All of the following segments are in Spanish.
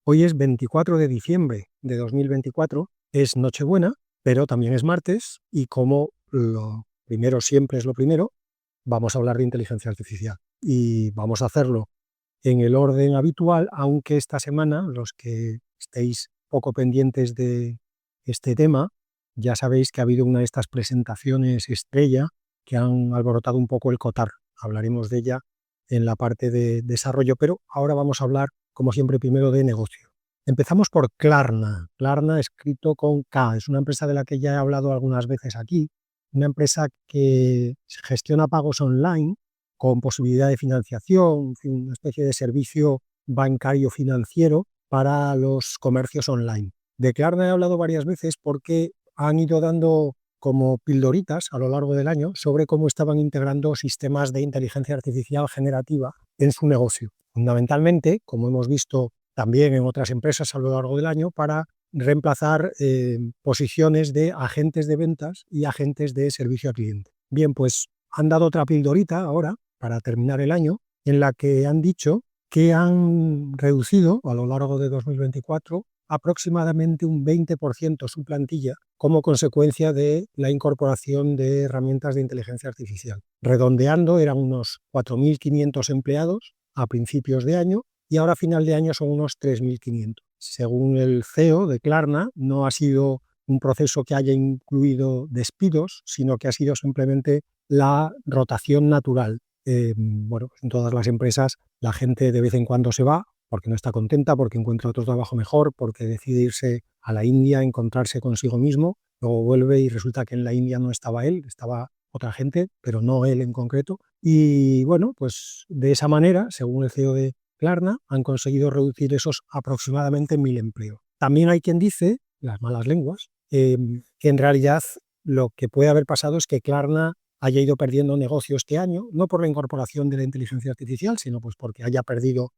Hoy es 24 de diciembre de 2024, es Nochebuena, pero también es martes y como lo primero siempre es lo primero, vamos a hablar de inteligencia artificial y vamos a hacerlo en el orden habitual, aunque esta semana, los que estéis poco pendientes de este tema, ya sabéis que ha habido una de estas presentaciones estrella que han alborotado un poco el cotar. Hablaremos de ella en la parte de desarrollo, pero ahora vamos a hablar, como siempre, primero de negocio. Empezamos por Klarna. Klarna escrito con K. Es una empresa de la que ya he hablado algunas veces aquí, una empresa que gestiona pagos online con posibilidad de financiación, en fin, una especie de servicio bancario financiero para los comercios online. De Klarna he hablado varias veces porque han ido dando como pildoritas a lo largo del año sobre cómo estaban integrando sistemas de inteligencia artificial generativa en su negocio. Fundamentalmente, como hemos visto también en otras empresas a lo largo del año, para reemplazar posiciones de agentes de ventas y agentes de servicio al cliente. Bien, pues han dado otra pildorita ahora, para terminar el año, en la que han dicho que han reducido a lo largo de 2024 aproximadamente un 20% su plantilla como consecuencia de la incorporación de herramientas de inteligencia artificial. Redondeando, eran unos 4.500 empleados a principios de año y ahora a final de año son unos 3.500. Según el CEO de Klarna, no ha sido un proceso que haya incluido despidos, sino que ha sido simplemente la rotación natural. Bueno, en todas las empresas la gente de vez en cuando se va porque no está contenta, porque encuentra otro trabajo mejor, porque decide irse a la India, encontrarse consigo mismo, luego vuelve y resulta que en la India no estaba él, estaba otra gente, pero no él en concreto. Y bueno, pues de esa manera, según el CEO de Klarna, han conseguido reducir esos aproximadamente 1.000 empleos. También hay quien dice, las malas lenguas, que en realidad lo que puede haber pasado es que Klarna haya ido perdiendo negocio este año, no por la incorporación de la inteligencia artificial, sino pues porque haya perdido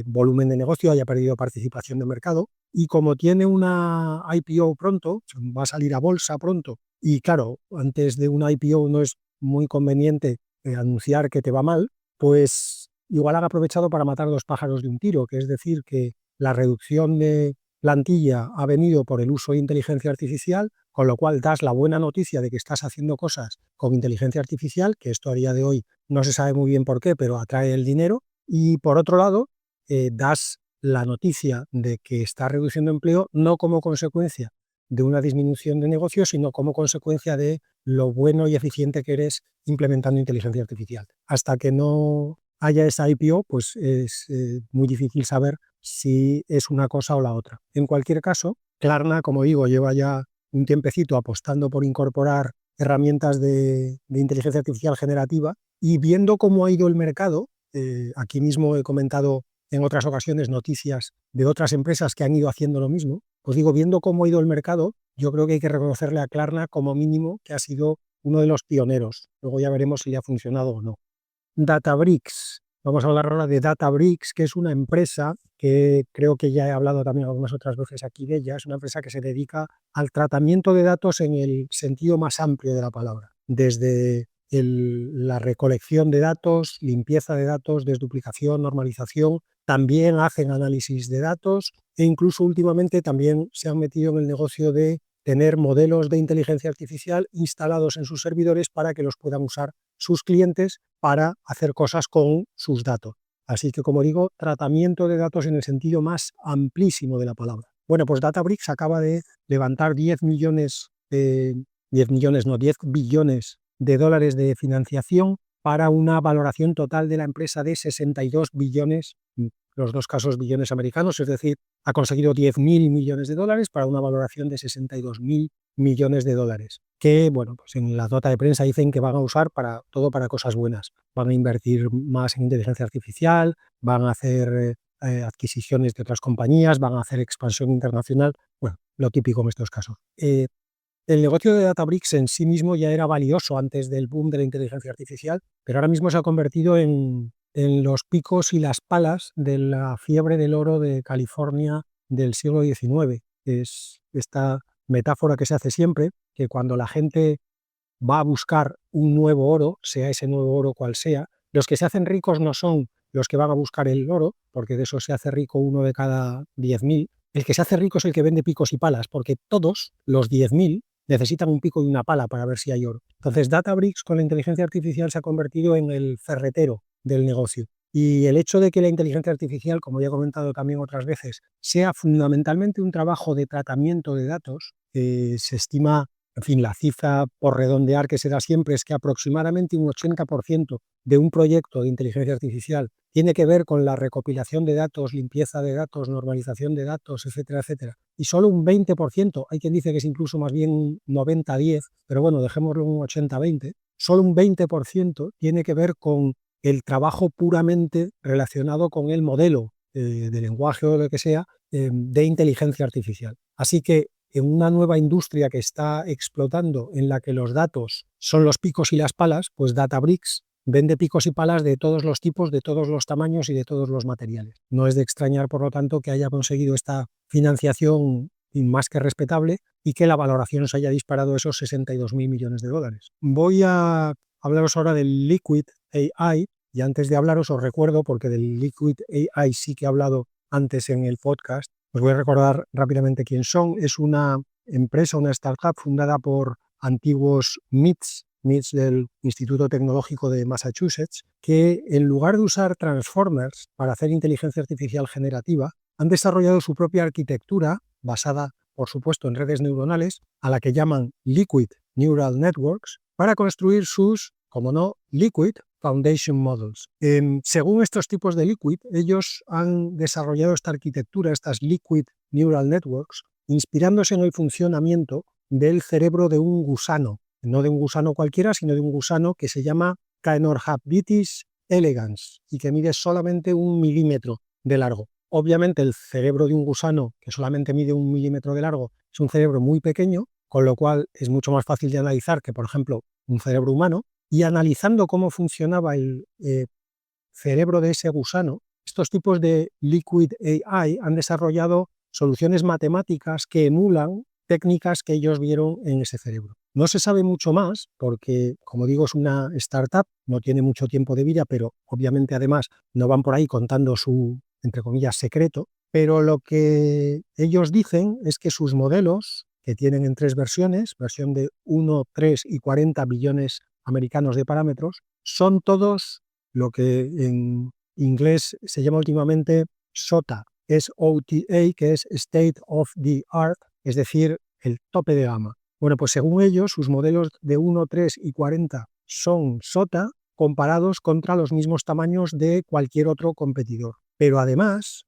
volumen de negocio, haya perdido participación de mercado. Y como tiene una IPO pronto, va a salir a bolsa pronto, y claro, antes de una IPO no es muy conveniente anunciar que te va mal, pues igual han aprovechado para matar dos pájaros de un tiro, que es decir, que la reducción de plantilla ha venido por el uso de inteligencia artificial, con lo cual das la buena noticia de que estás haciendo cosas con inteligencia artificial, que esto a día de hoy no se sabe muy bien por qué, pero atrae el dinero, y por otro lado, das la noticia de que está reduciendo empleo no como consecuencia de una disminución de negocio, sino como consecuencia de lo bueno y eficiente que eres implementando inteligencia artificial. Hasta que no haya esa IPO, pues es muy difícil saber si es una cosa o la otra. En cualquier caso, Klarna, como digo, lleva ya un tiempecito apostando por incorporar herramientas de inteligencia artificial generativa y viendo cómo ha ido el mercado, aquí mismo he comentado en otras ocasiones noticias de otras empresas que han ido haciendo lo mismo, pues digo, viendo cómo ha ido el mercado, yo creo que hay que reconocerle a Klarna como mínimo que ha sido uno de los pioneros. Luego ya veremos si le ha funcionado o no. Databricks. Vamos a hablar ahora de Databricks, que es una empresa que creo que ya he hablado también algunas otras veces aquí de ella. Es una empresa que se dedica al tratamiento de datos en el sentido más amplio de la palabra, desde la recolección de datos, limpieza de datos, desduplicación, normalización. También hacen análisis de datos e incluso últimamente también se han metido en el negocio de tener modelos de inteligencia artificial instalados en sus servidores para que los puedan usar sus clientes para hacer cosas con sus datos. Así que, como digo, tratamiento de datos en el sentido más amplísimo de la palabra. Bueno, pues Databricks acaba de levantar 10 billones de dólares de financiación para una valoración total de la empresa de 62 billones, los dos casos billones americanos, es decir, ha conseguido 10.000 millones de dólares para una valoración de 62.000 millones de dólares, que, bueno, pues en la nota de prensa dicen que van a usar para todo, para cosas buenas. Van a invertir más en inteligencia artificial, van a hacer adquisiciones de otras compañías, van a hacer expansión internacional, bueno, lo típico en estos casos. El negocio de Databricks en sí mismo ya era valioso antes del boom de la inteligencia artificial, pero ahora mismo se ha convertido en los picos y las palas de la fiebre del oro de California del siglo XIX. Es esta metáfora que se hace siempre, que cuando la gente va a buscar un nuevo oro, sea ese nuevo oro cual sea, los que se hacen ricos no son los que van a buscar el oro, porque de eso se hace rico uno de cada 10.000. El que se hace rico es el que vende picos y palas, porque todos los 10.000 necesitan un pico y una pala para ver si hay oro. Entonces, Databricks con la inteligencia artificial se ha convertido en el ferretero del negocio. Y el hecho de que la inteligencia artificial, como ya he comentado también otras veces, sea fundamentalmente un trabajo de tratamiento de datos, se estima, en fin, la cifra por redondear que se da siempre es que aproximadamente un 80% de un proyecto de inteligencia artificial tiene que ver con la recopilación de datos, limpieza de datos, normalización de datos, etcétera, etcétera. Y solo un 20%, hay quien dice que es incluso más bien 90-10, pero bueno, dejémoslo un 80-20, solo un 20% tiene que ver con el trabajo puramente relacionado con el modelo de lenguaje o lo que sea de inteligencia artificial. Así que en una nueva industria que está explotando, en la que los datos son los picos y las palas, pues Databricks vende picos y palas de todos los tipos, de todos los tamaños y de todos los materiales. No es de extrañar, por lo tanto, que haya conseguido esta financiación más que respetable y que la valoración se haya disparado esos 62.000 millones de dólares. Voy a hablaros ahora del Liquid AI, y antes de hablaros os recuerdo, porque del Liquid AI sí que he hablado antes en el podcast, os voy a recordar rápidamente quién son. Es una empresa, una startup fundada por antiguos MITs del Instituto Tecnológico de Massachusetts, que en lugar de usar transformers para hacer inteligencia artificial generativa, han desarrollado su propia arquitectura basada, por supuesto, en redes neuronales, a la que llaman Liquid Neural Networks, para construir sus, como no, Liquid Foundation Models. Según estos tipos de Liquid, ellos han desarrollado esta arquitectura, estas Liquid Neural Networks, inspirándose en el funcionamiento del cerebro de un gusano, no de un gusano cualquiera, sino de un gusano que se llama Caenorhabditis elegans y que mide solamente 1 milímetro de largo. Obviamente el cerebro de un gusano que solamente mide 1 milímetro de largo es un cerebro muy pequeño, con lo cual es mucho más fácil de analizar que, por ejemplo, un cerebro humano. Y analizando cómo funcionaba el cerebro de ese gusano, estos tipos de Liquid AI han desarrollado soluciones matemáticas que emulan técnicas que ellos vieron en ese cerebro. No se sabe mucho más porque, como digo, es una startup, no tiene mucho tiempo de vida, pero obviamente además no van por ahí contando su, entre comillas, secreto, pero lo que ellos dicen es que sus modelos, que tienen en 3 versiones, versión de 1, 3 y 40 billones americanos de parámetros, son todos lo que en inglés se llama últimamente SOTA, SOTA, que es State of the Art, es decir, el tope de gama. Bueno, pues según ellos, sus modelos de 1, 3 y 40 son SOTA comparados contra los mismos tamaños de cualquier otro competidor. Pero además,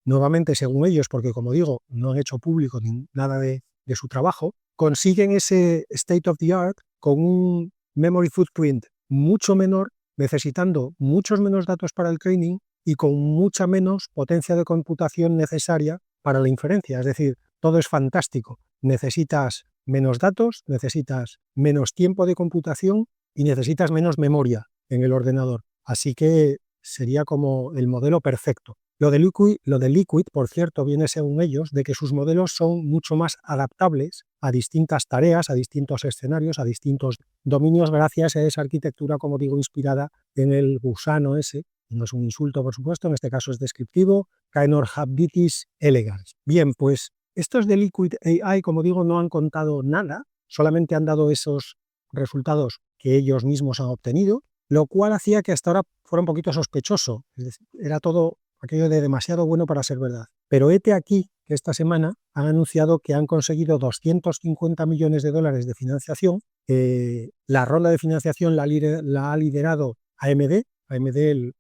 nuevamente según ellos, porque como digo, no han hecho público nada de su trabajo, consiguen ese State of the Art con un memory footprint mucho menor, necesitando muchos menos datos para el training y con mucha menos potencia de computación necesaria para la inferencia. Es decir, todo es fantástico. Necesitas menos datos, necesitas menos tiempo de computación y necesitas menos memoria en el ordenador. Así que sería como el modelo perfecto. Lo de Liquid, por cierto, viene según ellos de que sus modelos son mucho más adaptables a distintas tareas, a distintos escenarios, a distintos dominios, gracias a esa arquitectura, como digo, inspirada en el gusano ese. No es un insulto, por supuesto, en este caso es descriptivo, Caenorhabditis elegans. Bien, pues estos de Liquid AI, como digo, no han contado nada, solamente han dado esos resultados que ellos mismos han obtenido, lo cual hacía que hasta ahora fuera un poquito sospechoso. Es decir, era todo aquello de demasiado bueno para ser verdad. Pero hete aquí que esta semana han anunciado que han conseguido 250 millones de dólares de financiación. La ronda de financiación la ha liderado AMD,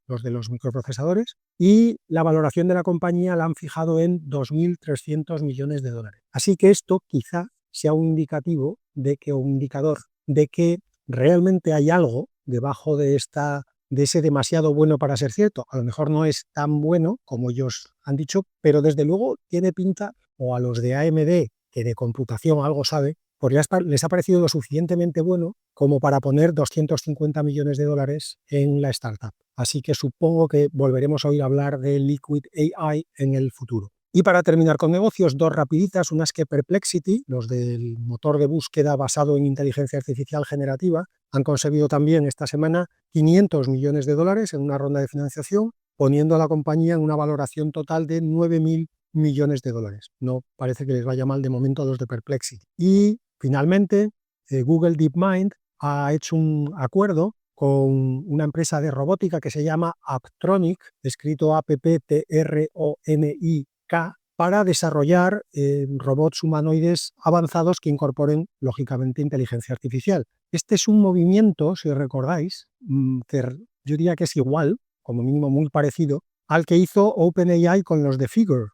los de los microprocesadores, y la valoración de la compañía la han fijado en 2.300 millones de dólares. Así que esto quizá sea un indicativo un indicador de que realmente hay algo debajo de ese demasiado bueno para ser cierto. A lo mejor no es tan bueno como ellos han dicho, pero desde luego tiene pinta, o a los de AMD, que de computación algo sabe, pues les ha parecido lo suficientemente bueno como para poner 250 millones de dólares en la startup. Así que supongo que volveremos a oír hablar de Liquid AI en el futuro. Y para terminar con negocios, 2 rapiditas, unas que Perplexity, los del motor de búsqueda basado en inteligencia artificial generativa, han conseguido también esta semana 500 millones de dólares en una ronda de financiación, poniendo a la compañía en una valoración total de 9.000 millones de dólares. No parece que les vaya mal de momento a los de Perplexity. Y finalmente, Google DeepMind ha hecho un acuerdo con una empresa de robótica que se llama Apptronik, escrito APPTRONIK, para desarrollar robots humanoides avanzados que incorporen, lógicamente, inteligencia artificial. Este es un movimiento, si recordáis, yo diría que es igual, como mínimo muy parecido, al que hizo OpenAI con los de Figure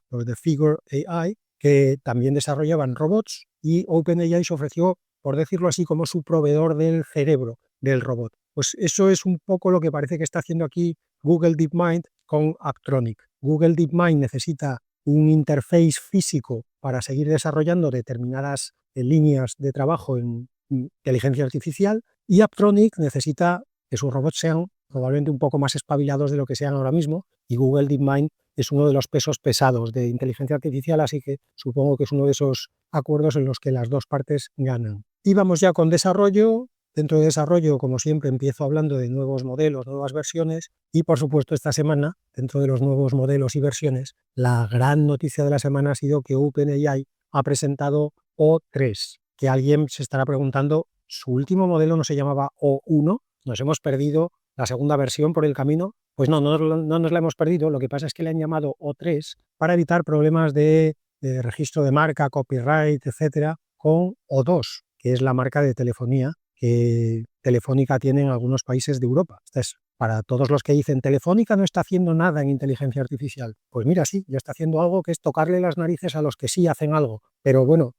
AI, que también desarrollaban robots, y OpenAI se ofreció, por decirlo así, como su proveedor del cerebro del robot. Pues eso es un poco lo que parece que está haciendo aquí Google DeepMind con Apptronik. Google DeepMind necesita un interface físico para seguir desarrollando determinadas líneas de trabajo en inteligencia artificial, y Apptronik necesita que sus robots sean probablemente un poco más espabilados de lo que sean ahora mismo, y Google DeepMind es uno de los pesos pesados de inteligencia artificial, así que supongo que es uno de esos acuerdos en los que las dos partes ganan. Y vamos ya con desarrollo. Dentro de desarrollo, como siempre, empiezo hablando de nuevos modelos, nuevas versiones, y por supuesto esta semana, dentro de los nuevos modelos y versiones, la gran noticia de la semana ha sido que OpenAI ha presentado O3, que alguien se estará preguntando, ¿su último modelo no se llamaba O1? ¿Nos hemos perdido la segunda versión por el camino? Pues no nos la hemos perdido, lo que pasa es que le han llamado O3 para evitar problemas de registro de marca, copyright, etcétera, con O2, que es la marca de telefonía que Telefónica tiene en algunos países de Europa. Entonces, para todos los que dicen Telefónica no está haciendo nada en inteligencia artificial, pues mira, sí, ya está haciendo algo que es tocarle las narices a los que sí hacen algo. Pero bueno,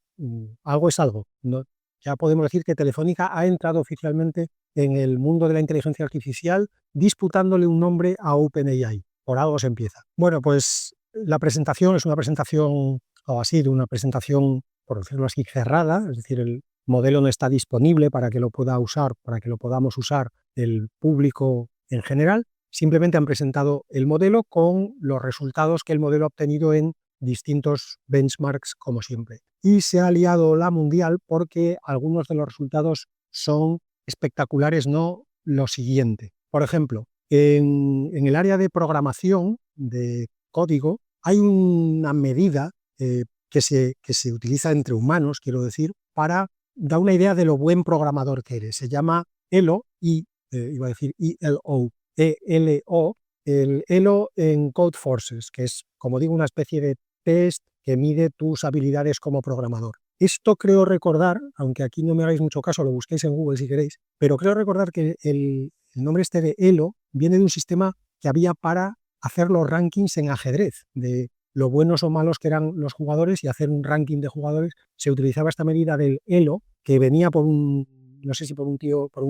algo es algo. No, ya podemos decir que Telefónica ha entrado oficialmente en el mundo de la inteligencia artificial disputándole un nombre a OpenAI. Por algo se empieza. Bueno, pues la presentación es una presentación, o ha sido una presentación, por decirlo así, cerrada, es decir, el modelo no está disponible para que lo pueda usar, para que lo podamos usar el público en general. Simplemente han presentado el modelo con los resultados que el modelo ha obtenido en distintos benchmarks, como siempre. Y se ha liado la mundial porque algunos de los resultados son espectaculares, no lo siguiente. Por ejemplo, en el área de programación, de código, hay una medida que se utiliza entre humanos, quiero decir, para dar una idea de lo buen programador que eres. Se llama ELO, iba a decir ELO, ELO, el ELO en Codeforces, que es, como digo, una especie de test que mide tus habilidades como programador. Esto creo recordar, aunque aquí no me hagáis mucho caso, lo busquéis en Google si queréis, pero creo recordar que el nombre este de ELO viene de un sistema que había para hacer los rankings en ajedrez, de lo buenos o malos que eran los jugadores, y hacer un ranking de jugadores. Se utilizaba esta medida del ELO, que venía por un, no sé si por un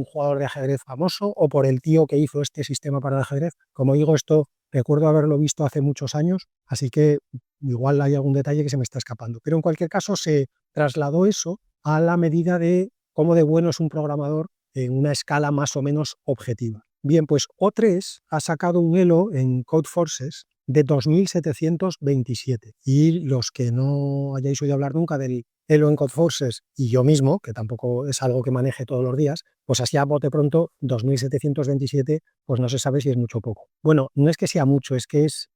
jugador de ajedrez famoso o por el tío que hizo este sistema para el ajedrez. Como digo, esto recuerdo haberlo visto hace muchos años, así que igual hay algún detalle que se me está escapando. Pero en cualquier caso se trasladó eso a la medida de cómo de bueno es un programador en una escala más o menos objetiva. Bien, pues O3 ha sacado un ELO en Codeforces de 2.727. Y los que no hayáis oído hablar nunca del ELO en Codeforces, y yo mismo, que tampoco es algo que maneje todos los días, pues así a bote pronto, 2.727, pues no se sabe si es mucho o poco. Bueno, no es que sea mucho, es que es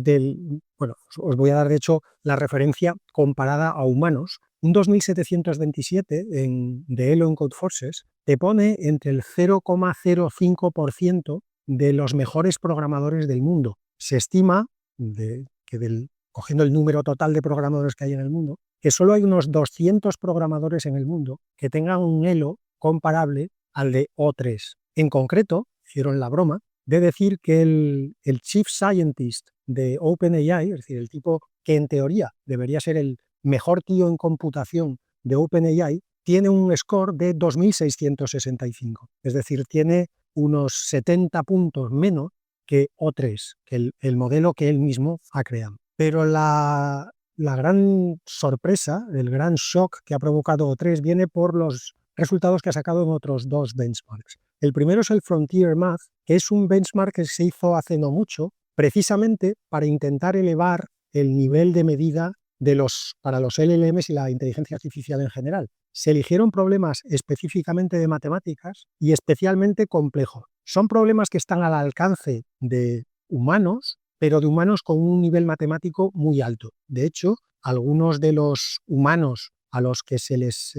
del... Bueno, os voy a dar de hecho la referencia comparada a humanos. Un 2.727 de ELO en Codeforces te pone entre el 0,05% de los mejores programadores del mundo. Se estima, cogiendo el número total de programadores que hay en el mundo, que solo hay unos 200 programadores en el mundo que tengan un ELO comparable al de O3. En concreto, hicieron la broma de decir que el Chief Scientist de OpenAI, es decir, el tipo que en teoría debería ser el mejor tío en computación de OpenAI, tiene un score de 2.665. Es decir, tiene unos 70 puntos menos que O3, que el modelo que él mismo ha creado. Pero la gran sorpresa, el gran shock que ha provocado O3 viene por los resultados que ha sacado en otros dos benchmarks. El primero es el Frontier Math, que es un benchmark que se hizo hace no mucho, precisamente para intentar elevar el nivel de medida para los LLMs y la inteligencia artificial en general. se eligieron problemas específicamente de matemáticas y especialmente complejos. Son problemas que están al alcance de humanos, pero de humanos con un nivel matemático muy alto. De hecho, algunos de los humanos a los que se les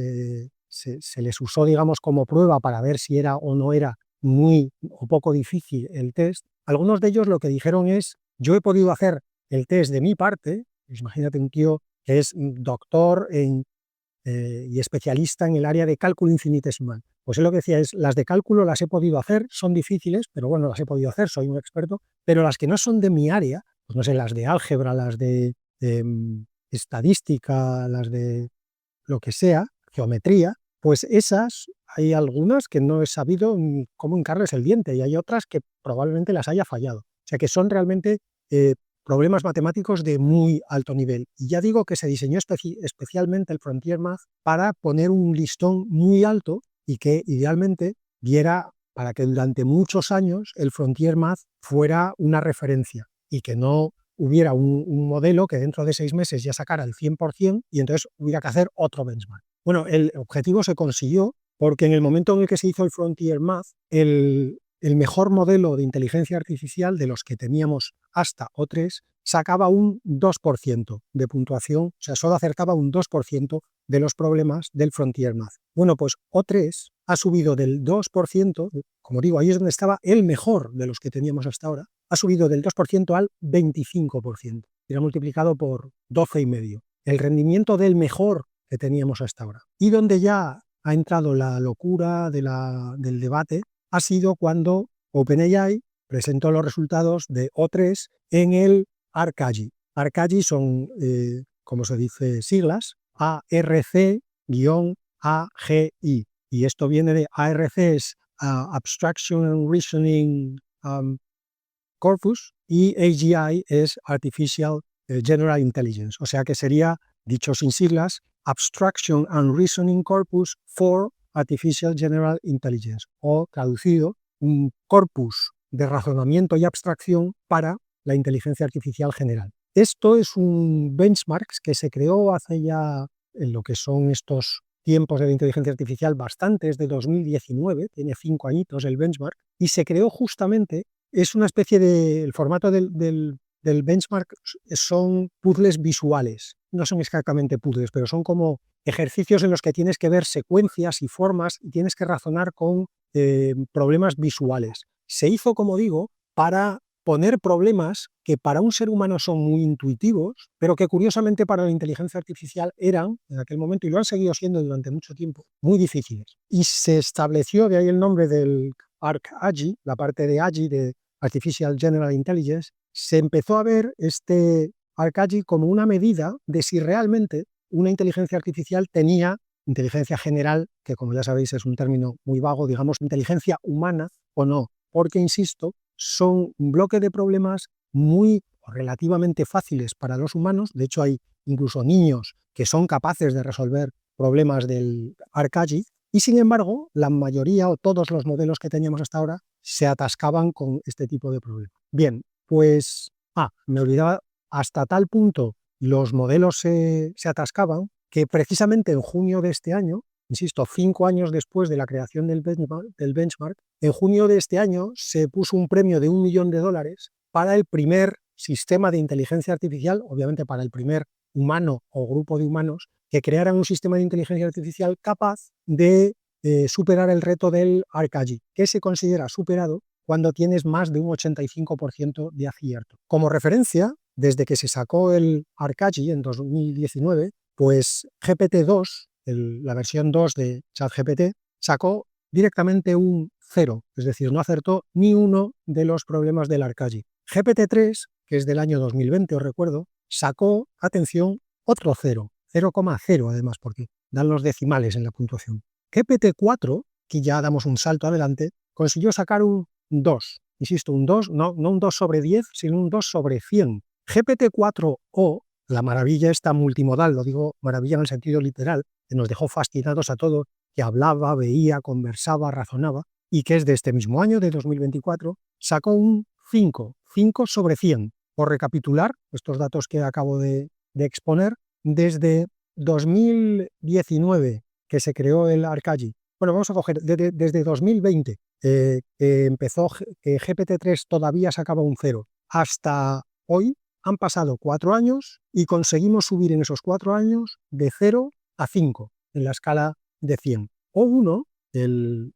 usó, digamos, como prueba para ver si era o no era muy o poco difícil el test, algunos de ellos lo que dijeron es: yo he podido hacer el test de mi parte. Imagínate un tío que es doctor y especialista en el área de cálculo infinitesimal. Pues él lo que decía es: las de cálculo las he podido hacer, son difíciles, pero bueno, las he podido hacer, soy un experto, pero las que no son de mi área, pues no sé, las de álgebra, las de estadística, las de lo que sea, geometría, pues esas hay algunas que no he sabido cómo hincarles el diente y hay otras que probablemente las haya fallado. O sea que son realmente problemas matemáticos de muy alto nivel. Y ya digo que se diseñó especialmente el Frontier Math para poner un listón muy alto y que idealmente diera para que durante muchos años el Frontier Math fuera una referencia y que no hubiera un modelo que dentro de 6 meses ya sacara el 100% y entonces hubiera que hacer otro benchmark. Bueno, el objetivo se consiguió porque en el momento en el que se hizo el Frontier Math, el mejor modelo de inteligencia artificial de los que teníamos hasta O3 sacaba un 2% de puntuación, o sea, solo acertaba un 2% de los problemas del Frontier Math. Bueno, pues O3 ha subido del 2%, como digo, ahí es donde estaba el mejor de los que teníamos hasta ahora, ha subido del 2% al 25%, y ha multiplicado por 12,5. El rendimiento del mejor que teníamos hasta ahora. Y donde ya ha entrado la locura del debate ha sido cuando OpenAI presentó los resultados de O3 en el ARC-AGI. ARC-AGI son, como se dice, siglas, ARC-AGI. Y esto viene de ARC, es Abstraction and Reasoning Corpus, y AGI es Artificial General Intelligence. O sea que sería, dicho sin siglas, Abstraction and Reasoning Corpus for Artificial General Intelligence, o traducido, un corpus de razonamiento y abstracción para la inteligencia artificial general. Esto es un benchmark que se creó hace ya, en lo que son estos tiempos de la inteligencia artificial, bastantes, de 2019, tiene 5 añitos el benchmark, y se creó justamente, es una especie de, el formato del benchmark son puzzles visuales, no son exactamente puzzles, pero son como ejercicios en los que tienes que ver secuencias y formas y tienes que razonar con problemas visuales. Se hizo, como digo, para poner problemas que para un ser humano son muy intuitivos, pero que curiosamente para la inteligencia artificial eran, en aquel momento, y lo han seguido siendo durante mucho tiempo, muy difíciles. Y se estableció, de ahí el nombre del ARC-AGI, la parte de AGI, de Artificial General Intelligence, se empezó a ver este ARC-AGI como una medida de si realmente una inteligencia artificial tenía inteligencia general, que como ya sabéis es un término muy vago, digamos inteligencia humana o no, porque, insisto, son un bloque de problemas muy relativamente fáciles para los humanos. De hecho, hay incluso niños que son capaces de resolver problemas del ARC-AGI, y sin embargo, la mayoría o todos los modelos que teníamos hasta ahora se atascaban con este tipo de problemas. Bien, pues, me olvidaba, hasta tal punto los modelos se atascaban que precisamente en junio de este año, insisto, 5 años después de la creación del benchmark, en junio de este año se puso un premio de $1 millón para el primer sistema de inteligencia artificial, obviamente para el primer humano o grupo de humanos, que crearan un sistema de inteligencia artificial capaz de superar el reto del ARC-AGI, que se considera superado cuando tienes más de un 85% de acierto. Como referencia, desde que se sacó el ARC-AGI en 2019, pues GPT-2, la versión 2 de ChatGPT, sacó directamente un 0, es decir, no acertó ni uno de los problemas del ARC-AGI. GPT-3, que es del año 2020, os recuerdo, sacó, atención, otro 0, 0,0 además, porque dan los decimales en la puntuación. GPT-4, que ya damos un salto adelante, consiguió sacar un 2. Insisto, un 2, no un 2 sobre 10, sino un 2 sobre 100. GPT-4o, la maravilla esta multimodal, lo digo maravilla en el sentido literal, que nos dejó fascinados a todos, que hablaba, veía, conversaba, razonaba, y que es de este mismo año, de 2024, sacó un 5 sobre 100. Por recapitular estos datos que acabo de exponer, desde 2019 que se creó el Arcaggi. Bueno, vamos a coger desde 2020, que empezó, que GPT-3 todavía sacaba un 0, hasta hoy han pasado 4 años y conseguimos subir en esos 4 años de 0 a 5 en la escala de 100. O1, el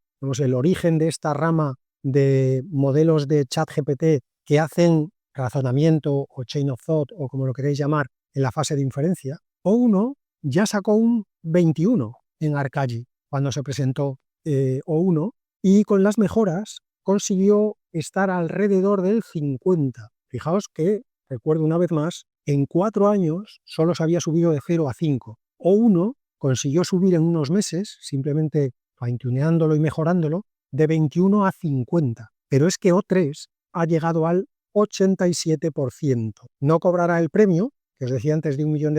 origen de esta rama de modelos de ChatGPT que hacen razonamiento o chain of thought o como lo queréis llamar en la fase de inferencia, O1 ya sacó un 21 en Arcaggi cuando se presentó O1 y con las mejoras consiguió estar alrededor del 50. Fijaos que, recuerdo una vez más, en 4 años solo se había subido de 0 a 5. O1 consiguió subir en unos meses, simplemente fine-tuneándolo y mejorándolo, de 21 a 50. Pero es que O3 ha llegado al 87%. No cobrará el premio, que os decía antes, de $1 millón,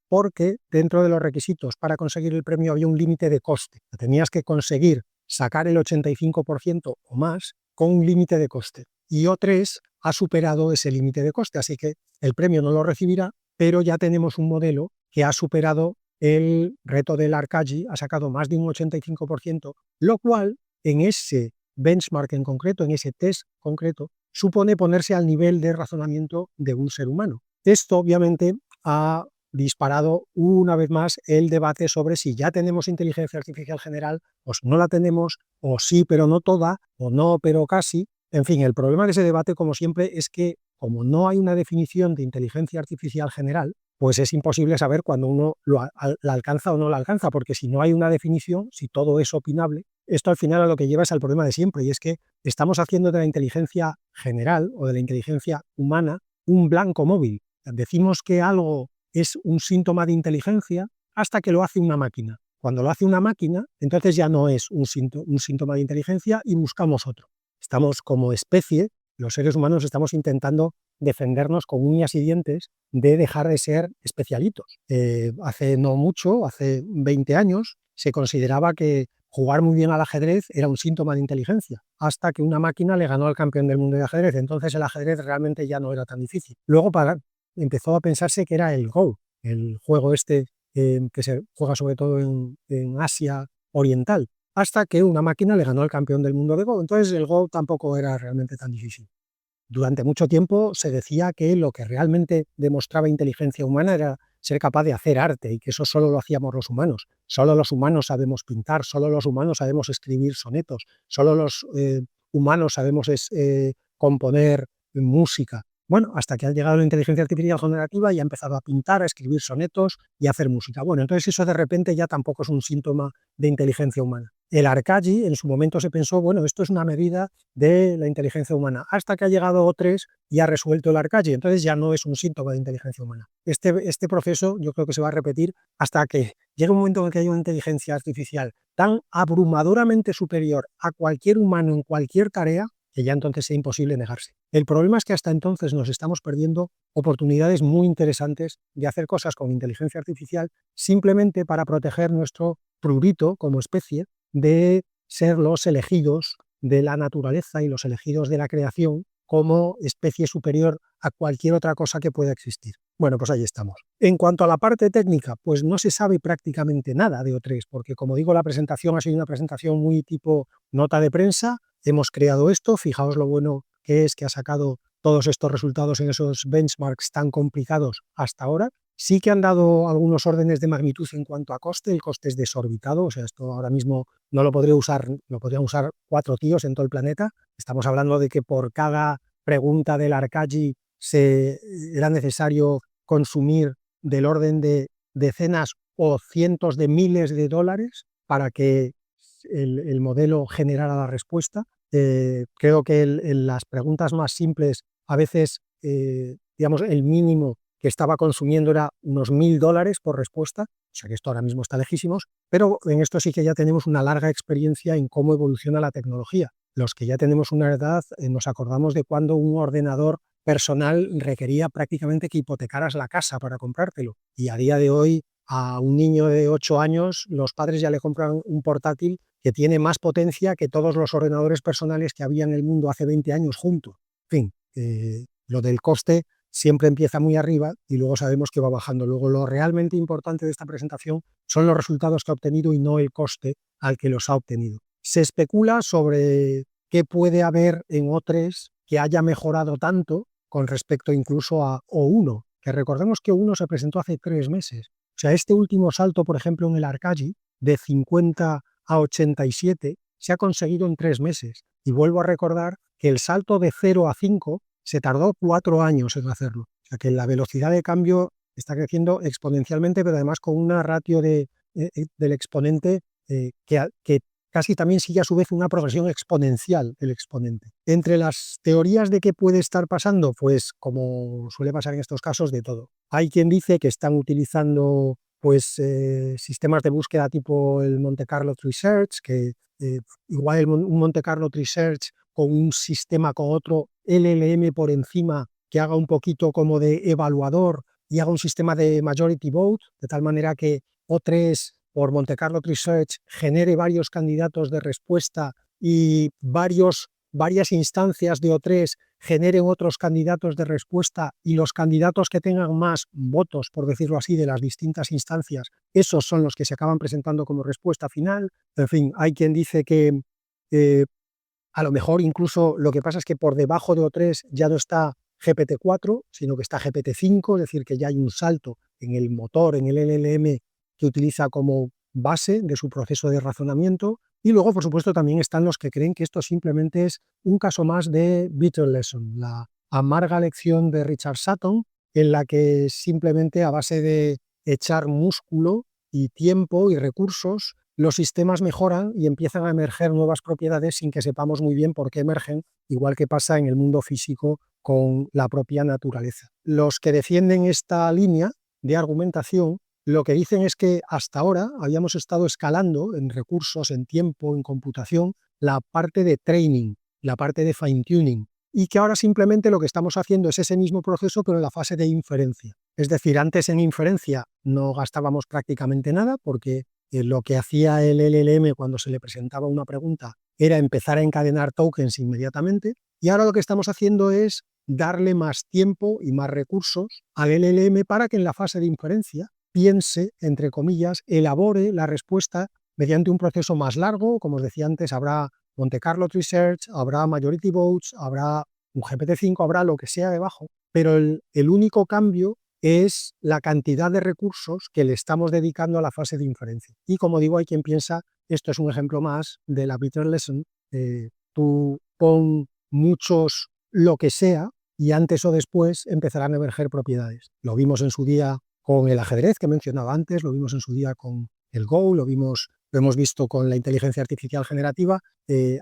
porque dentro de los requisitos para conseguir el premio había un límite de coste. Tenías que conseguir sacar el 85% o más con un límite de coste. Y O3 ha superado ese límite de coste, así que el premio no lo recibirá, pero ya tenemos un modelo que ha superado el reto del Arcaggi, ha sacado más de un 85%, lo cual en ese benchmark en concreto, en ese test concreto, supone ponerse al nivel de razonamiento de un ser humano. Esto obviamente ha disparado una vez más el debate sobre si ya tenemos inteligencia artificial general, o si no la tenemos, o sí pero no toda, o no pero casi. En fin, el problema de ese debate, como siempre, es que como no hay una definición de inteligencia artificial general, pues es imposible saber cuándo uno la alcanza o no la alcanza, porque si no hay una definición, si todo es opinable, esto al final a lo que lleva es al problema de siempre, y es que estamos haciendo de la inteligencia general o de la inteligencia humana un blanco móvil. Decimos que algo es un síntoma de inteligencia hasta que lo hace una máquina. Cuando lo hace una máquina, entonces ya no es un síntoma de inteligencia y buscamos otro. Estamos como especie, los seres humanos estamos intentando defendernos con uñas y dientes de dejar de ser especialitos. Hace no mucho, hace 20 años, se consideraba que jugar muy bien al ajedrez era un síntoma de inteligencia, hasta que una máquina le ganó al campeón del mundo de ajedrez. Entonces el ajedrez realmente ya no era tan difícil. Luego empezó a pensarse que era el Go, el juego este que se juega sobre todo en Asia Oriental, hasta que una máquina le ganó al campeón del mundo de Go. Entonces el Go tampoco era realmente tan difícil. Durante mucho tiempo se decía que lo que realmente demostraba inteligencia humana era ser capaz de hacer arte y que eso solo lo hacíamos los humanos. Solo los humanos sabemos pintar, solo los humanos sabemos escribir sonetos, solo los humanos sabemos componer música. Bueno, hasta que ha llegado la inteligencia artificial generativa y ha empezado a pintar, a escribir sonetos y a hacer música. Bueno, entonces eso de repente ya tampoco es un síntoma de inteligencia humana. El Arcaggi en su momento se pensó, bueno, esto es una medida de la inteligencia humana, hasta que ha llegado O3 y ha resuelto el Arcaggi, entonces ya no es un síntoma de inteligencia humana. Este proceso yo creo que se va a repetir hasta que llegue un momento en que haya una inteligencia artificial tan abrumadoramente superior a cualquier humano en cualquier tarea, que ya entonces sea imposible negarse. El problema es que hasta entonces nos estamos perdiendo oportunidades muy interesantes de hacer cosas con inteligencia artificial simplemente para proteger nuestro prurito como especie de ser los elegidos de la naturaleza y los elegidos de la creación como especie superior a cualquier otra cosa que pueda existir. Bueno, pues ahí estamos. En cuanto a la parte técnica, pues no se sabe prácticamente nada de O3, porque como digo, la presentación ha sido una presentación muy tipo nota de prensa. Hemos creado esto, fijaos lo bueno que es que ha sacado todos estos resultados en esos benchmarks tan complicados hasta ahora. Sí que han dado algunos órdenes de magnitud en cuanto a coste, el coste es desorbitado, o sea, esto ahora mismo no lo podrían usar 4 tíos en todo el planeta. Estamos hablando de que por cada pregunta del Arcaggi era necesario consumir del orden de decenas o cientos de miles de dólares para que el modelo generara la respuesta. Creo que en las preguntas más simples, a veces, digamos, el mínimo que estaba consumiendo era unos $1.000 por respuesta, o sea que esto ahora mismo está lejísimos, pero en esto sí que ya tenemos una larga experiencia en cómo evoluciona la tecnología. Los que ya tenemos una edad nos acordamos de cuando un ordenador personal requería prácticamente que hipotecaras la casa para comprártelo, y a día de hoy a un niño de 8 años los padres ya le compran un portátil que tiene más potencia que todos los ordenadores personales que había en el mundo hace 20 años juntos. En fin, lo del coste siempre empieza muy arriba y luego sabemos que va bajando. Luego lo realmente importante de esta presentación son los resultados que ha obtenido y no el coste al que los ha obtenido. Se especula sobre qué puede haber en O3 que haya mejorado tanto con respecto incluso a O1, que recordemos que O1 se presentó hace 3 meses. O sea, este último salto, por ejemplo, en el Arcagi, de 50 a 87, se ha conseguido en 3 meses. Y vuelvo a recordar que el salto de 0 a 5 se tardó 4 años en hacerlo. O sea, que la velocidad de cambio está creciendo exponencialmente, pero además con una ratio del exponente que casi también sigue a su vez una progresión exponencial el exponente. Entre las teorías de qué puede estar pasando, pues como suele pasar en estos casos, de todo. Hay quien dice que están utilizando pues sistemas de búsqueda tipo el Monte Carlo Tree Search, que igual un Monte Carlo Tree Search con un sistema con otro LLM por encima que haga un poquito como de evaluador y haga un sistema de majority vote, de tal manera que O3 por Monte Carlo Tree Search genere varios candidatos de respuesta y varias instancias de O3 generen otros candidatos de respuesta y los candidatos que tengan más votos, por decirlo así, de las distintas instancias, esos son los que se acaban presentando como respuesta final. En fin, hay quien dice que a lo mejor incluso lo que pasa es que por debajo de O3 ya no está GPT-4, sino que está GPT-5, es decir, que ya hay un salto en el motor, en el LLM que utiliza como base de su proceso de razonamiento. Y luego, por supuesto, también están los que creen que esto simplemente es un caso más de bitter lesson, la amarga lección de Richard Sutton, en la que simplemente a base de echar músculo y tiempo y recursos, los sistemas mejoran y empiezan a emerger nuevas propiedades sin que sepamos muy bien por qué emergen, igual que pasa en el mundo físico con la propia naturaleza. Los que defienden esta línea de argumentación lo que dicen es que hasta ahora habíamos estado escalando en recursos, en tiempo, en computación, la parte de training, la parte de fine-tuning, y que ahora simplemente lo que estamos haciendo es ese mismo proceso, pero en la fase de inferencia. Es decir, antes en inferencia no gastábamos prácticamente nada, porque lo que hacía el LLM cuando se le presentaba una pregunta era empezar a encadenar tokens inmediatamente, y ahora lo que estamos haciendo es darle más tiempo y más recursos al LLM para que en la fase de inferencia piense, entre comillas, elabore la respuesta mediante un proceso más largo. Como os decía antes, habrá Monte Carlo Tree Search, habrá Majority Votes, habrá un GPT-5, habrá lo que sea debajo, pero el único cambio es la cantidad de recursos que le estamos dedicando a la fase de inferencia. Y como digo, hay quien piensa, esto es un ejemplo más de la bitter lesson, tú pon muchos lo que sea y antes o después empezarán a emerger propiedades. Lo vimos en su día con el ajedrez que mencionaba antes, lo vimos en su día con el Go, lo hemos visto con la inteligencia artificial generativa.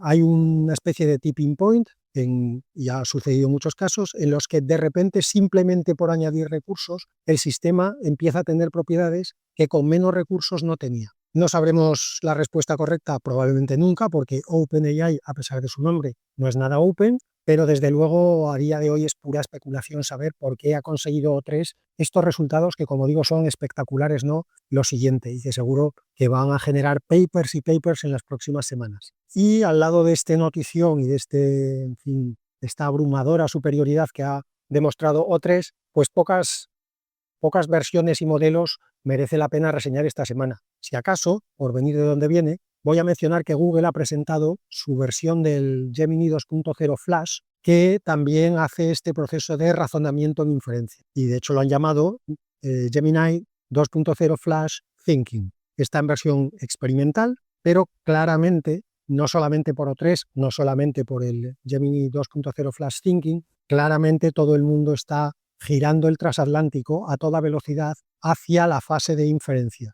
Hay una especie de tipping point, y ha sucedido en muchos casos, en los que de repente, simplemente por añadir recursos, el sistema empieza a tener propiedades que con menos recursos no tenía. No sabremos la respuesta correcta probablemente nunca, porque OpenAI, a pesar de su nombre, no es nada open, pero desde luego a día de hoy es pura especulación saber por qué ha conseguido O3 estos resultados que, como digo, son espectaculares, ¿no? Lo siguiente, y que seguro que van a generar papers y papers en las próximas semanas. Y al lado de esta notición y de en fin, esta abrumadora superioridad que ha demostrado O3, pues pocas versiones y modelos merece la pena reseñar esta semana. Si acaso, por venir de donde viene, voy a mencionar que Google ha presentado su versión del Gemini 2.0 Flash, que también hace este proceso de razonamiento en inferencia. Y de hecho lo han llamado Gemini 2.0 Flash Thinking. Está en versión experimental, pero claramente, no solamente por O3, no solamente por el Gemini 2.0 Flash Thinking, claramente todo el mundo está girando el transatlántico a toda velocidad hacia la fase de inferencia.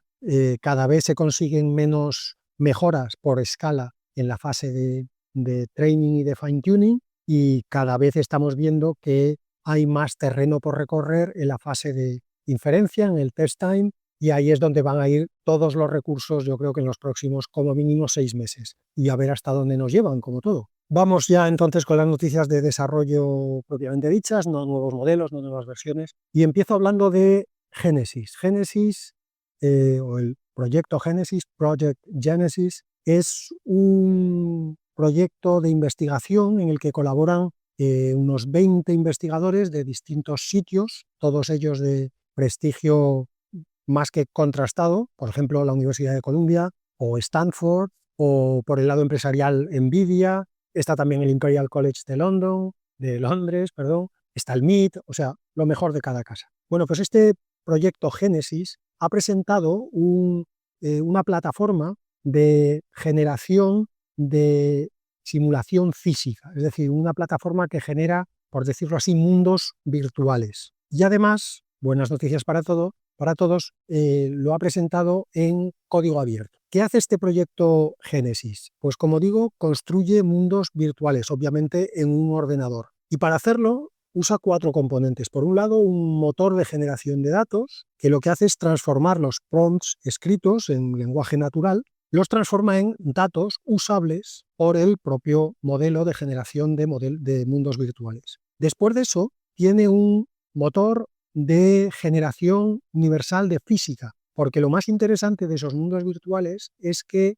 Cada vez se consiguen menos mejoras por escala en la fase de training y de fine-tuning, y cada vez estamos viendo que hay más terreno por recorrer en la fase de inferencia, en el test time, y ahí es donde van a ir todos los recursos, yo creo que en los próximos como mínimo 6 meses, y a ver hasta dónde nos llevan, como todo. Vamos ya entonces con las noticias de desarrollo propiamente dichas, no nuevos modelos, no nuevas versiones, y empiezo hablando de Genesis. Genesis, o el proyecto Genesis, Project Genesis, es un proyecto de investigación en el que colaboran unos 20 investigadores de distintos sitios, todos ellos de prestigio más que contrastado, por ejemplo, la Universidad de Columbia o Stanford, o por el lado empresarial Nvidia, está también el Imperial College de Londres, perdón, está el MIT, o sea, lo mejor de cada casa. Bueno, pues este proyecto Génesis ha presentado una plataforma de generación de simulación física, es decir, una plataforma que genera, por decirlo así, mundos virtuales. Y además, buenas noticias para todos, lo ha presentado en código abierto. ¿Qué hace este proyecto Génesis? Pues como digo, construye mundos virtuales, obviamente en un ordenador. Y para hacerlo usa 4 componentes. Por un lado, un motor de generación de datos, que lo que hace es transformar los prompts escritos en lenguaje natural, los transforma en datos usables por el propio modelo de generación de mundos virtuales. Después de eso, tiene un motor de generación universal de física, porque lo más interesante de esos mundos virtuales es que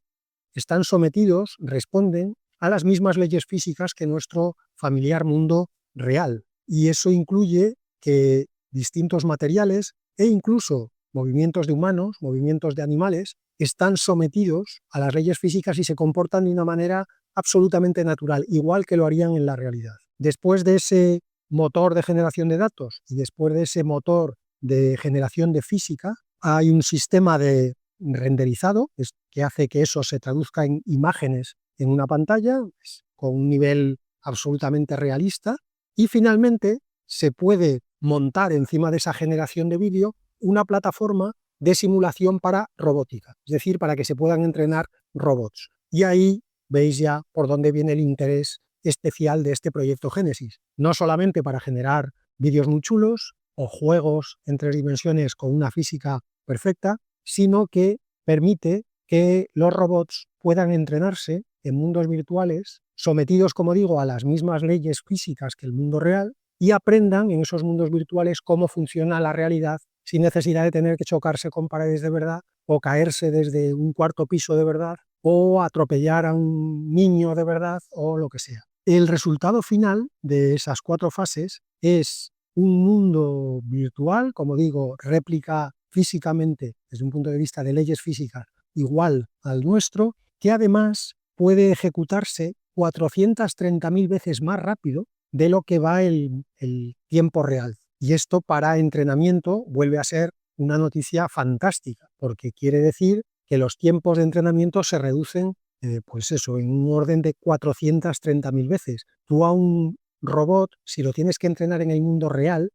están sometidos, responden a las mismas leyes físicas que nuestro familiar mundo real. Y eso incluye que distintos materiales e incluso movimientos de humanos, movimientos de animales, están sometidos a las leyes físicas y se comportan de una manera absolutamente natural, igual que lo harían en la realidad. Después de ese motor de generación de datos y después de ese motor de generación de física, hay un sistema de renderizado que hace que eso se traduzca en imágenes en una pantalla con un nivel absolutamente realista, y finalmente se puede montar encima de esa generación de vídeo una plataforma de simulación para robótica, es decir, para que se puedan entrenar robots. Y ahí veis ya por dónde viene el interés especial de este proyecto Génesis. No solamente para generar vídeos muy chulos o juegos en 3 dimensiones con una física perfecta, sino que permite que los robots puedan entrenarse en mundos virtuales, sometidos, como digo, a las mismas leyes físicas que el mundo real, y aprendan en esos mundos virtuales cómo funciona la realidad sin necesidad de tener que chocarse con paredes de verdad o caerse desde un 4º piso de verdad o atropellar a un niño de verdad o lo que sea. El resultado final de esas 4 fases es un mundo virtual, como digo, réplica físicamente, desde un punto de vista de leyes físicas, igual al nuestro, que además puede ejecutarse 430.000 veces más rápido de lo que va el tiempo real. Y esto para entrenamiento vuelve a ser una noticia fantástica, porque quiere decir que los tiempos de entrenamiento se reducen, pues eso, en un orden de 430.000 veces. Tú a un robot, si lo tienes que entrenar en el mundo real,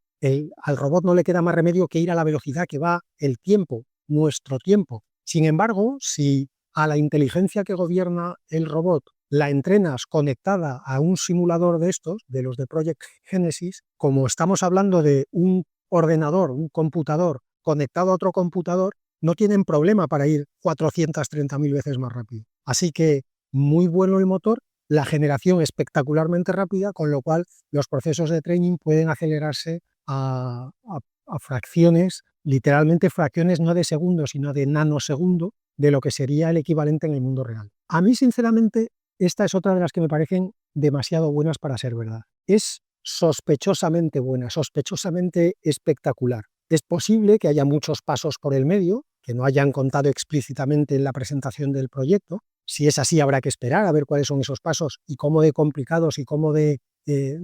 al robot no le queda más remedio que ir a la velocidad que va el tiempo, nuestro tiempo. Sin embargo, si a la inteligencia que gobierna el robot la entrenas conectada a un simulador de estos, de los de Project Genesis, como estamos hablando de un ordenador, un computador conectado a otro computador, no tienen problema para ir 430.000 veces más rápido. Así que muy bueno el motor, la generación espectacularmente rápida, con lo cual los procesos de training pueden acelerarse a fracciones, literalmente fracciones no de segundo, sino de nanosegundo, de lo que sería el equivalente en el mundo real. A mí, sinceramente, esta es otra de las que me parecen demasiado buenas para ser verdad. Es sospechosamente buena, sospechosamente espectacular. Es posible que haya muchos pasos por el medio, que no hayan contado explícitamente en la presentación del proyecto. Si es así, habrá que esperar a ver cuáles son esos pasos y cómo de complicados y cómo de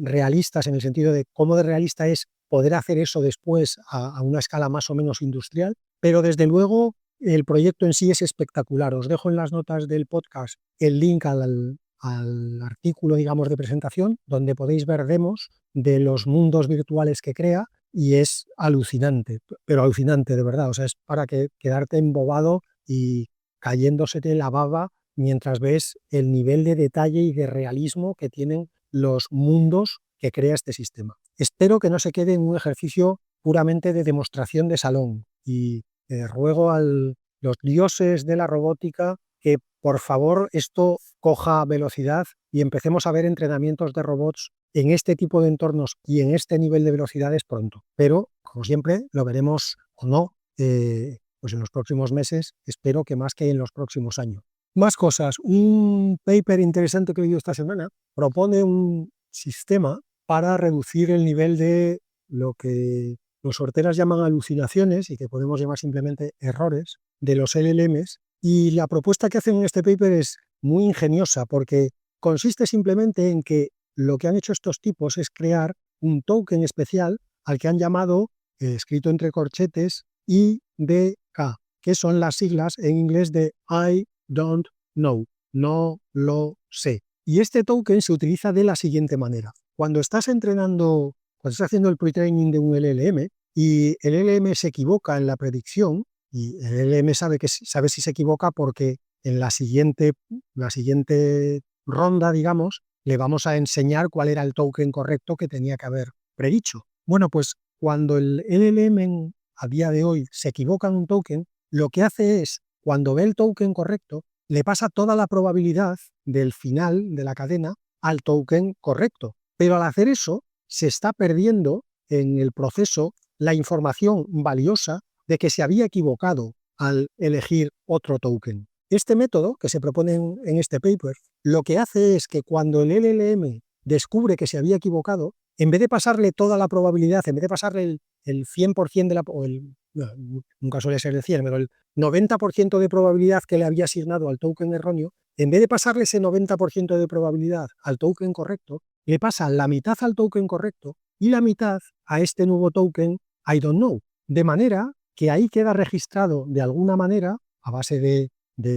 realistas, en el sentido de cómo de realista es poder hacer eso después a una escala más o menos industrial. Pero desde luego el proyecto en sí es espectacular. Os dejo en las notas del podcast el link al artículo, digamos, de presentación, donde podéis ver demos de los mundos virtuales que crea, y es alucinante, pero alucinante de verdad. O sea, es para quedarte embobado y cayéndosete la baba mientras ves el nivel de detalle y de realismo que tienen los mundos que crea este sistema. Espero que no se quede en un ejercicio puramente de demostración de salón, y ruego a los dioses de la robótica que por favor esto coja velocidad y empecemos a ver entrenamientos de robots en este tipo de entornos y en este nivel de velocidades pronto. Pero, como siempre, lo veremos o no pues en los próximos meses, espero que más que en los próximos años. Más cosas. Un paper interesante que he leído esta semana propone un sistema para reducir el nivel de lo que los horteras llaman alucinaciones y que podemos llamar simplemente errores de los LLMs. Y la propuesta que hacen en este paper es muy ingeniosa porque consiste simplemente en que lo que han hecho estos tipos es crear un token especial al que han llamado, escrito entre corchetes, IDK, que son las siglas en inglés de I don't know, no lo sé. Y este token se utiliza de la siguiente manera. Cuando estás haciendo el pre-training de un LLM y el LLM se equivoca en la predicción, y el LLM sabe si se equivoca porque en la siguiente ronda, digamos, le vamos a enseñar cuál era el token correcto que tenía que haber predicho. Bueno, pues cuando el LLM a día de hoy se equivoca en un token, lo que hace es, cuando ve el token correcto, le pasa toda la probabilidad del final de la cadena al token correcto. Pero al hacer eso, se está perdiendo en el proceso la información valiosa de que se había equivocado al elegir otro token. Este método que se propone en este paper, lo que hace es que cuando el LLM descubre que se había equivocado, en vez de pasarle toda la probabilidad, en vez de pasarle el 100% de la, o el, no, nunca suele ser el 100, pero el 90% de probabilidad que le había asignado al token erróneo, en vez de pasarle ese 90% de probabilidad al token correcto, le pasa la mitad al token correcto y la mitad a este nuevo token I don't know. De manera que ahí queda registrado de alguna manera, a base de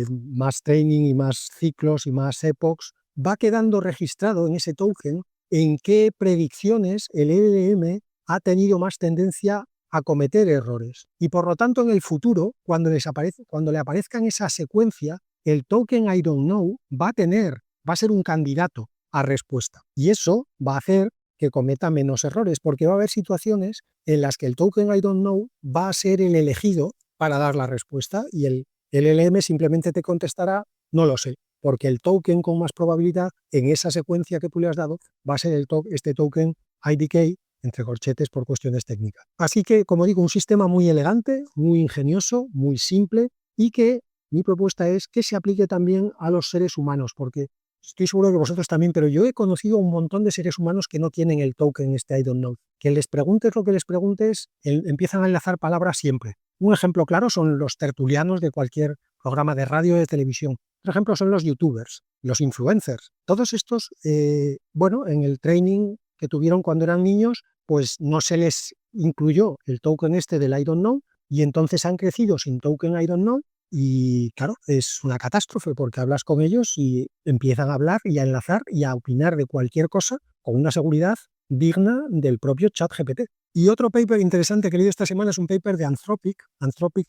más training y más ciclos y más epochs, va quedando registrado en ese token en qué predicciones el LLM ha tenido más tendencia a cometer errores. Y por lo tanto, en el futuro, cuando le aparezca en esa secuencia, el token I don't know va a ser un candidato a respuesta. Y eso va a hacer que cometa menos errores, porque va a haber situaciones en las que el token I don't know va a ser el elegido para dar la respuesta y el LLM simplemente te contestará no lo sé, porque el token con más probabilidad en esa secuencia que tú le has dado va a ser este token IDK, entre corchetes, por cuestiones técnicas. Así que, como digo, un sistema muy elegante, muy ingenioso, muy simple y que mi propuesta es que se aplique también a los seres humanos, porque estoy seguro que vosotros también, pero yo he conocido un montón de seres humanos que no tienen el token este I don't know. Que les preguntes lo que les preguntes, empiezan a enlazar palabras siempre. Un ejemplo claro son los tertulianos de cualquier programa de radio o de televisión. Otro ejemplo son los youtubers, los influencers. Todos estos, en el training que tuvieron cuando eran niños, pues no se les incluyó el token este del I don't know y entonces han crecido sin token I don't know. Y claro, es una catástrofe porque hablas con ellos y empiezan a hablar y a enlazar y a opinar de cualquier cosa con una seguridad digna del propio ChatGPT. Y otro paper interesante que he leído esta semana es un paper de Anthropic,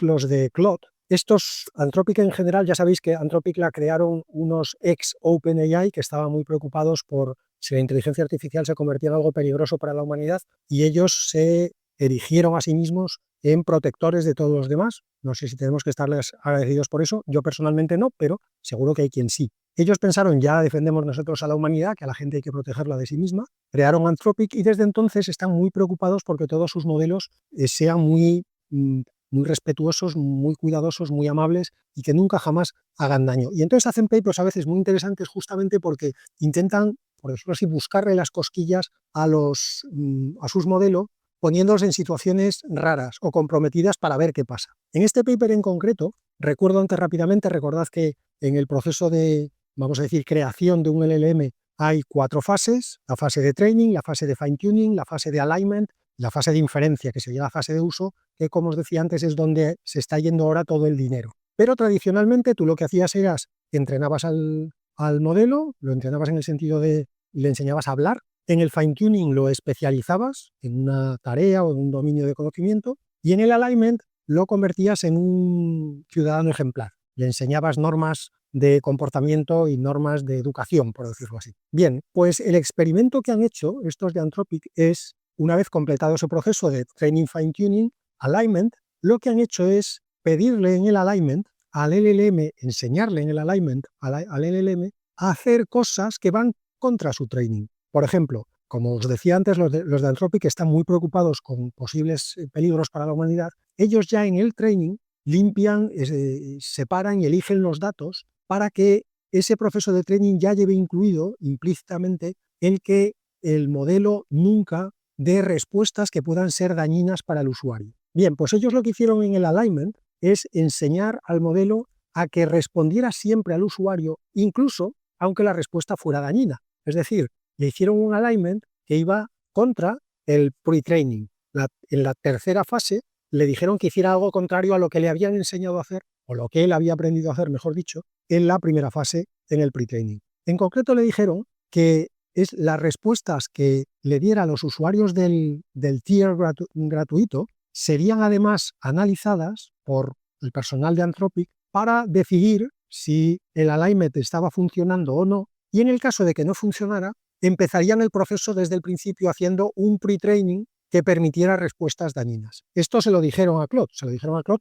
los de Claude. Anthropic en general, ya sabéis que Anthropic la crearon unos ex OpenAI que estaban muy preocupados por si la inteligencia artificial se convertía en algo peligroso para la humanidad y ellos se erigieron a sí mismos en protectores de todos los demás. No sé si tenemos que estarles agradecidos por eso. Yo personalmente no, pero seguro que hay quien sí. Ellos pensaron, ya defendemos nosotros a la humanidad, que a la gente hay que protegerla de sí misma. Crearon Anthropic y desde entonces están muy preocupados porque todos sus modelos sean muy respetuosos, muy cuidadosos, muy amables y que nunca jamás hagan daño. Y entonces hacen papers a veces muy interesantes justamente porque intentan, por decirlo así, buscarle las cosquillas a sus modelos poniéndolos en situaciones raras o comprometidas para ver qué pasa. En este paper en concreto, recuerdo antes rápidamente, recordad que en el proceso de, vamos a decir, creación de un LLM hay 4 fases: la fase de training, la fase de fine-tuning, la fase de alignment, la fase de inferencia, que sería la fase de uso, que como os decía antes es donde se está yendo ahora todo el dinero. Pero tradicionalmente tú lo que hacías era que entrenabas al modelo, lo entrenabas en el sentido de le enseñabas a hablar. En el fine-tuning lo especializabas en una tarea o en un dominio de conocimiento y en el alignment lo convertías en un ciudadano ejemplar. Le enseñabas normas de comportamiento y normas de educación, por decirlo así. Bien, pues el experimento que han hecho estos de Anthropic es, una vez completado ese proceso de training, fine-tuning, alignment, lo que han hecho es pedirle en el alignment al LLM, enseñarle en el alignment al LLM a hacer cosas que van contra su training. Por ejemplo, como os decía antes, los de Anthropic están muy preocupados con posibles peligros para la humanidad. Ellos ya en el training limpian, separan y eligen los datos para que ese proceso de training ya lleve incluido implícitamente el que el modelo nunca de respuestas que puedan ser dañinas para el usuario. Bien, pues ellos lo que hicieron en el alignment es enseñar al modelo a que respondiera siempre al usuario, incluso aunque la respuesta fuera dañina. Es decir, le hicieron un alignment que iba contra el pre-training. En la tercera fase le dijeron que hiciera algo contrario a lo que le habían enseñado a hacer, o lo que él había aprendido a hacer, mejor dicho, en la primera fase en el pre-training. En concreto le dijeron que las respuestas que le diera a los usuarios del tier gratuito serían además analizadas por el personal de Anthropic para decidir si el alignment estaba funcionando o no, y en el caso de que no funcionara, empezarían el proceso desde el principio haciendo un pre-training que permitiera respuestas dañinas. Esto se lo dijeron a Claude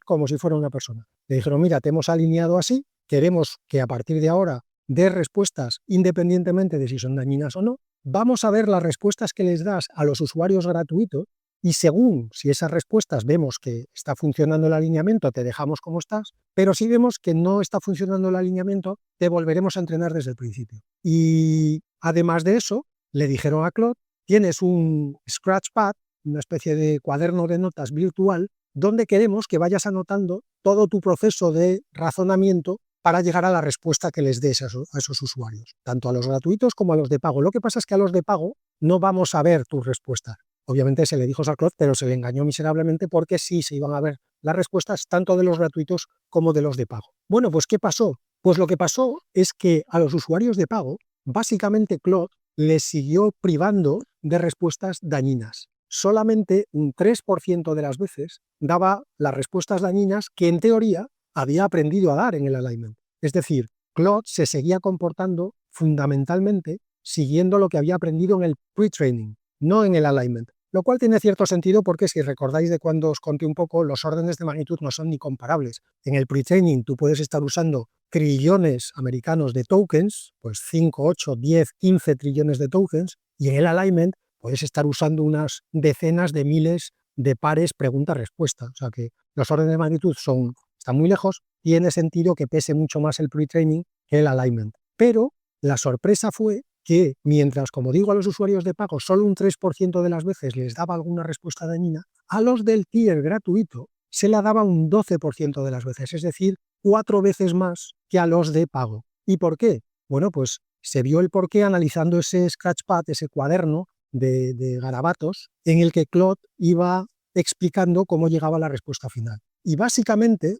como si fuera una persona. Le dijeron, mira, te hemos alineado así, queremos que a partir de ahora dé respuestas independientemente de si son dañinas o no, vamos a ver las respuestas que les das a los usuarios gratuitos y según si esas respuestas vemos que está funcionando el alineamiento, te dejamos como estás, pero si vemos que no está funcionando el alineamiento, te volveremos a entrenar desde el principio. Y además de eso, le dijeron a Claude, tienes un Scratchpad, una especie de cuaderno de notas virtual, donde queremos que vayas anotando todo tu proceso de razonamiento para llegar a la respuesta que les des a esos usuarios, tanto a los gratuitos como a los de pago. Lo que pasa es que a los de pago no vamos a ver tus respuestas. Obviamente se le dijo a Claude, pero se le engañó miserablemente porque sí se iban a ver las respuestas tanto de los gratuitos como de los de pago. Bueno, pues ¿qué pasó? Pues lo que pasó es que a los usuarios de pago, básicamente Claude les siguió privando de respuestas dañinas. Solamente un 3% de las veces daba las respuestas dañinas que en teoría había aprendido a dar en el alignment. Es decir, Claude se seguía comportando fundamentalmente siguiendo lo que había aprendido en el pre-training, no en el alignment. Lo cual tiene cierto sentido porque si recordáis de cuando os conté un poco, los órdenes de magnitud no son ni comparables. En el pre-training tú puedes estar usando trillones americanos de tokens, pues 5, 8, 10, 15 trillones de tokens, y en el alignment puedes estar usando unas decenas de miles de pares pregunta-respuesta. O sea que los órdenes de magnitud están muy lejos, tiene sentido que pese mucho más el pre-training que el alignment. Pero la sorpresa fue que mientras, como digo, a los usuarios de pago solo un 3% de las veces les daba alguna respuesta dañina, a los del tier gratuito se la daba un 12% de las veces, es decir, 4 veces más que a los de pago. ¿Y por qué? Bueno, pues se vio el porqué analizando ese Scratchpad, ese cuaderno de garabatos, en el que Claude iba explicando cómo llegaba la respuesta final. Y básicamente,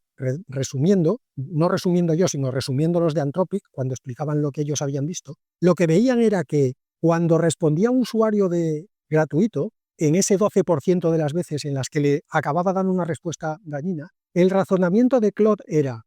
resumiendo, no resumiendo yo, sino resumiendo los de Anthropic, cuando explicaban lo que ellos habían visto, lo que veían era que cuando respondía un usuario de gratuito, en ese 12% de las veces en las que le acababa dando una respuesta dañina, el razonamiento de Claude era,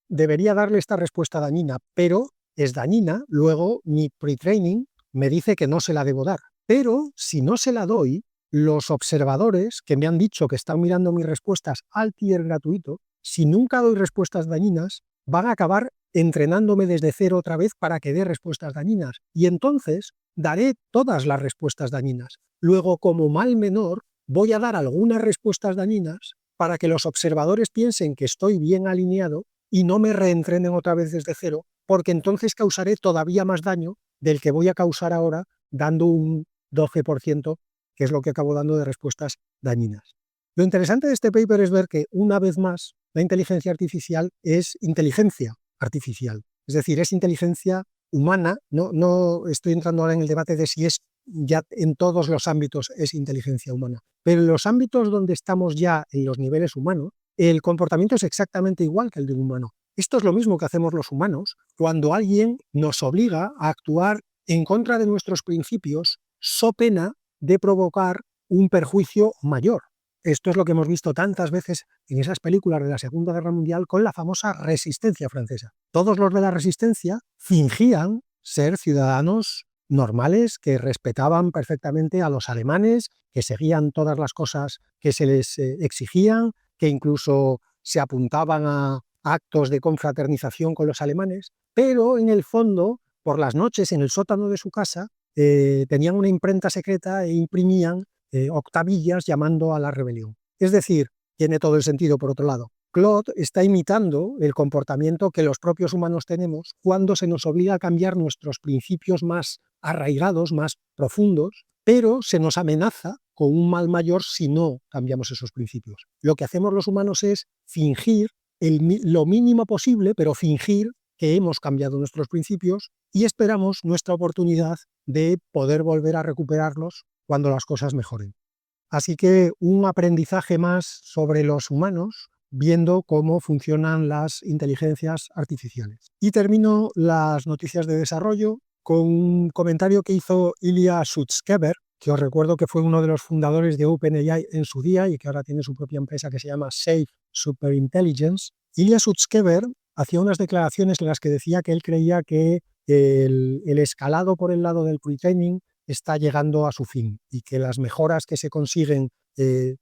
debería darle esta respuesta dañina, pero es dañina, luego mi pre-training me dice que no se la debo dar. Pero si no se la doy, los observadores que me han dicho que están mirando mis respuestas al tier gratuito, si nunca doy respuestas dañinas, van a acabar entrenándome desde cero otra vez para que dé respuestas dañinas. Y entonces daré todas las respuestas dañinas. Luego, como mal menor, voy a dar algunas respuestas dañinas para que los observadores piensen que estoy bien alineado y no me reentrenen otra vez desde cero, porque entonces causaré todavía más daño del que voy a causar ahora dando un 12%, que es lo que acabo dando de respuestas dañinas. Lo interesante de este paper es ver que, una vez más, la inteligencia artificial es inteligencia artificial. Es decir, es inteligencia humana. No estoy entrando ahora en el debate de si es ya en todos los ámbitos es inteligencia humana. Pero en los ámbitos donde estamos ya en los niveles humanos, el comportamiento es exactamente igual que el de un humano. Esto es lo mismo que hacemos los humanos cuando alguien nos obliga a actuar en contra de nuestros principios, so pena de provocar un perjuicio mayor. Esto es lo que hemos visto tantas veces en esas películas de la Segunda Guerra Mundial con la famosa Resistencia francesa. Todos los de la Resistencia fingían ser ciudadanos normales que respetaban perfectamente a los alemanes, que seguían todas las cosas que se les exigían, que incluso se apuntaban a actos de confraternización con los alemanes, pero en el fondo, por las noches en el sótano de su casa, tenían una imprenta secreta e imprimían octavillas llamando a la rebelión. Es decir, tiene todo el sentido por otro lado. Claude está imitando el comportamiento que los propios humanos tenemos cuando se nos obliga a cambiar nuestros principios más arraigados, más profundos, pero se nos amenaza con un mal mayor si no cambiamos esos principios. Lo que hacemos los humanos es fingir lo mínimo posible, pero fingir que hemos cambiado nuestros principios y esperamos nuestra oportunidad de poder volver a recuperarlos cuando las cosas mejoren. Así que un aprendizaje más sobre los humanos, viendo cómo funcionan las inteligencias artificiales. Y termino las noticias de desarrollo con un comentario que hizo Ilya Sutskever, que os recuerdo que fue uno de los fundadores de OpenAI en su día y que ahora tiene su propia empresa que se llama Safe Superintelligence. Ilya Sutskever hacía unas declaraciones en las que decía que él creía que el escalado por el lado del pre-training está llegando a su fin y que las mejoras que se consiguen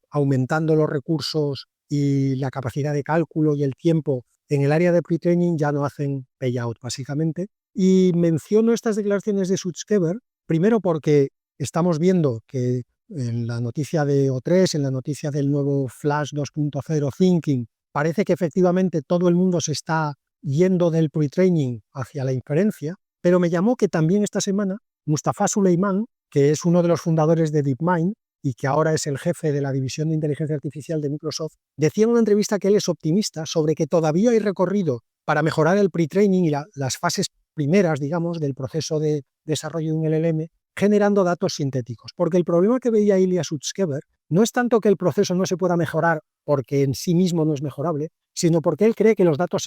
aumentando los recursos y la capacidad de cálculo y el tiempo en el área de pre-training ya no hacen payout, básicamente. Y menciono estas declaraciones de Sutskever, primero porque estamos viendo que en la noticia de O3, en la noticia del nuevo Flash 2.0 Thinking, parece que efectivamente todo el mundo se está yendo del pre-training hacia la inferencia, pero me llamó que también esta semana Mustafa Suleyman, que es uno de los fundadores de DeepMind y que ahora es el jefe de la división de inteligencia artificial de Microsoft, decía en una entrevista que él es optimista sobre que todavía hay recorrido para mejorar el pre-training y las fases primeras, digamos, del proceso de desarrollo de un LLM, generando datos sintéticos. Porque el problema que veía Ilya Sutskever no es tanto que el proceso no se pueda mejorar porque en sí mismo no es mejorable, sino porque él cree que los datos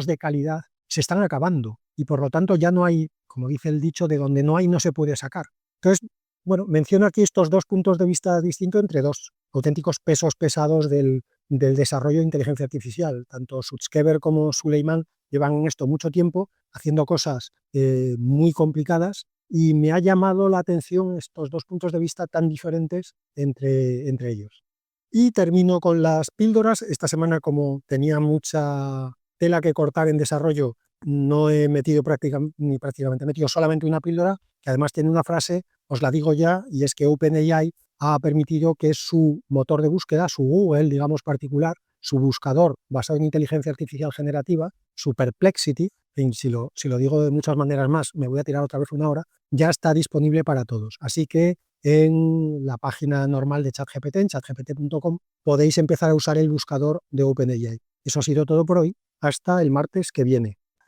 de calidad se están acabando y por lo tanto ya no hay, como dice el dicho, de donde no hay no se puede sacar. Entonces, bueno, menciono aquí estos dos puntos de vista distintos entre dos auténticos pesos pesados del desarrollo de inteligencia artificial. Tanto Sutskever como Suleyman llevan en esto mucho tiempo haciendo cosas muy complicadas y me ha llamado la atención estos dos puntos de vista tan diferentes entre ellos. Y termino con las píldoras. Esta semana, como tenía mucha tela que cortar en desarrollo, no he metido prácticamente, he metido solamente una píldora, que además tiene una frase, os la digo ya, y es que OpenAI ha permitido que su motor de búsqueda, su Google, digamos, particular, su buscador basado en inteligencia artificial generativa, su Perplexity, si lo digo de muchas maneras más, me voy a tirar otra vez una hora, ya está disponible para todos. Así que en la página normal de ChatGPT, en chatgpt.com, podéis empezar a usar el buscador de OpenAI. Eso ha sido todo por hoy. Hasta el martes que viene.